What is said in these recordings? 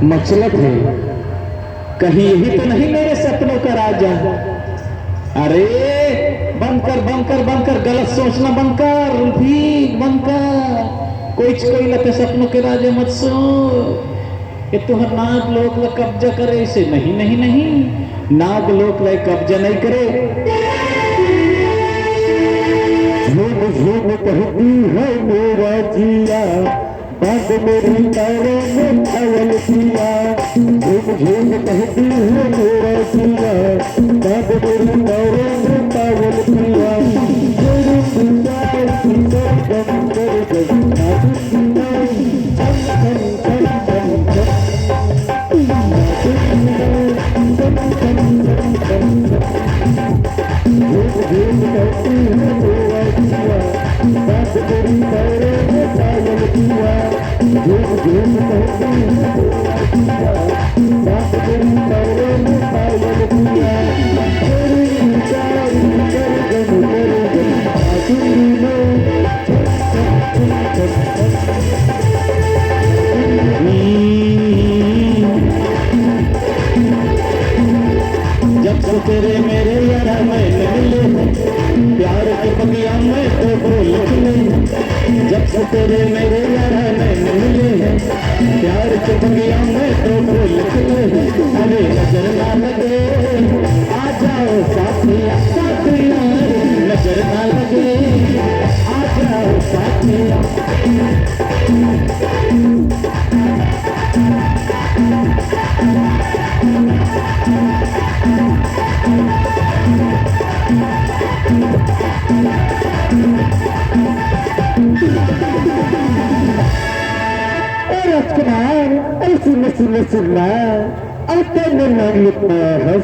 मचलत है, कहीं यही तो नहीं मेरे सपनों का राजा। अरे बंकर गलत सोचना बंकर, ठीक बंकर, कोई लते सपनों के राजा मत सोच। ये तुहर नाग लोक ला कब्जा करे इसे, नहीं नहीं नहीं, नाग लोक ला कब्जा नहीं करे। झूम झूम कहती है मेरा जिया, बात मेरी तारों में पायल किया। झूम झूम कहती है मेरा जिया, बात मेरी तारों में पायल किया। मेरी पिता की सरगम सरगम नाचती है, चम चम चम चम चम नाचती है, चम चम चम चम चम। झूम झूम कहती है मेरा जिया, बात मेरी तारों में पायल किया। झूम झूम कहती है मेरा जिया, बात मेरी तारों में पायल किया। मेरी प्यारी सरगम सरगम नाचती है, चम चम चम चम। जब से तेरे मेरे यारा में मिले, प्यार के बगिया में तो फूल खिले। जब से तेरे मेरे यारा में मिले, प्यार के बगिया में तो फूल खिले। अरे नजर ना लगे आ जाओ साथिया साथिया, नजर ना लगे आ जाओ साथिया। राजकुमार, अरे सुनना, अरे तेरे नाम लिखना है,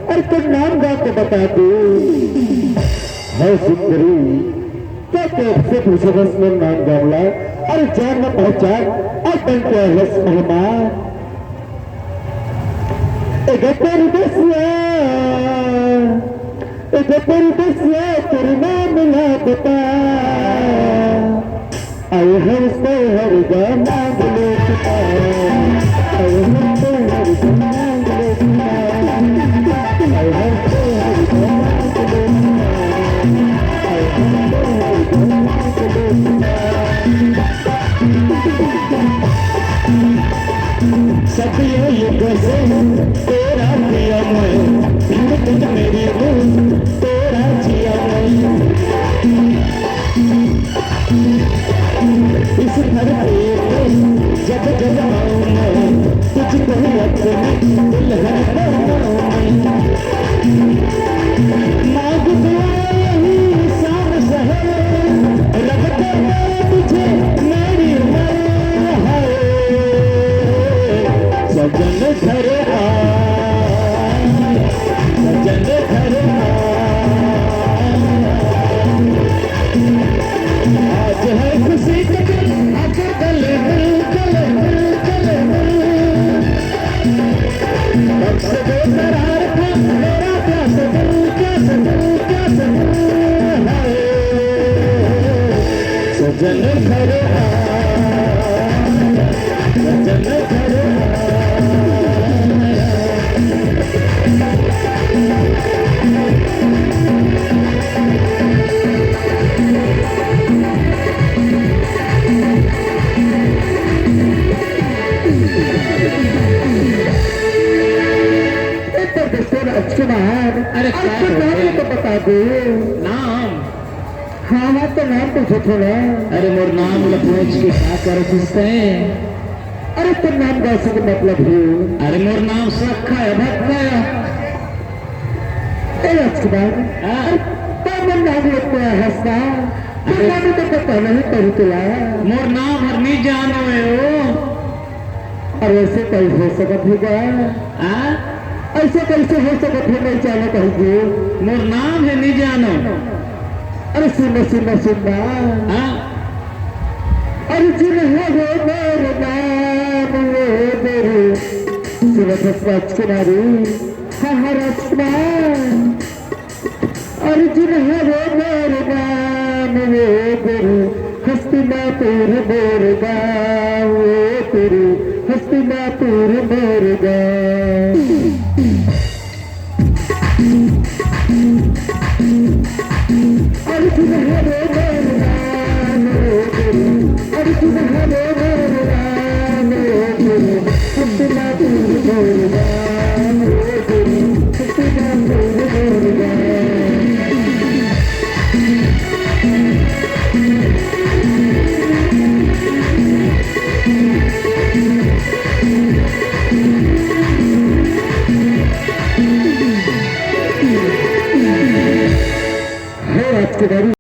अरे तेरे नाम गा के बता दो। है सुंदरी, क्या कैसे पूछे बस मेरा नाम गावला, अरे जान न पहचान, अब बन क्या है मेहमान। तेरी बसिया तेरे नाम ना बता। I have stayed here, नाम लेता। I have stayed here, नाम लेता। I have stayed here, नाम लेता। I have stayed here, नाम लेता। सदियों युगों से तेरा पिया मैं, तुझ मेरी रूह तेरा जिया मैं। इस धरती पे जब जब आऊं मैं, तुझको ही अपनी दुल्हन बनाऊं मैं। मांग दुआ यही शाम सहे, रब करे तुझे मेरी उम्र है। सजन घर आ, सजन घर आ, आज है खुशी का दिन, आकर गले मिल गले मिल गले मिल। कब से बेकरार था मेरा प्यास दिल, प्यास दिल, प्यास दिल है। सजन घर आ, सजन घर आ। राजकुमार, अरे नाम तो बता दो। नाम? हाँ तो नाम पूछो थोड़ा। अरे मोर नाम ला पूछ के क्या कर सकते हैं? अरे तो नाम कैसे का मतलब है? अरे मोर नाम सखा है, भक्का है। राजकुमार, तो नाम लगता है हंसना, नाम तो पता नहीं कहीं तुला। मोर नाम हर नहीं जानो है वो। अरे ऐसे कहीं हो सकत होगा? ऐसे कैसे हो सकत है? नहीं जाना कहीं। मोर नाम है नहीं जानो। अरे सुनना सुनना सुनना, अर्जुन है वो मेरे नाम वो मेरे। सुनो राजकुमारी, हाँ राजकुमार, अर्जुन है वो मेरे नाम वो मेरे। हस्तिनापुर मेरे गाँव वो तेरे। हस्तिनापुर मुर्गा अरे तुम्हारे मुर्गा अरे तुम्हारे मुर्गा हस्तिनापुर मुर्गा हस्तिनापुर मुर्गा है आपके बारे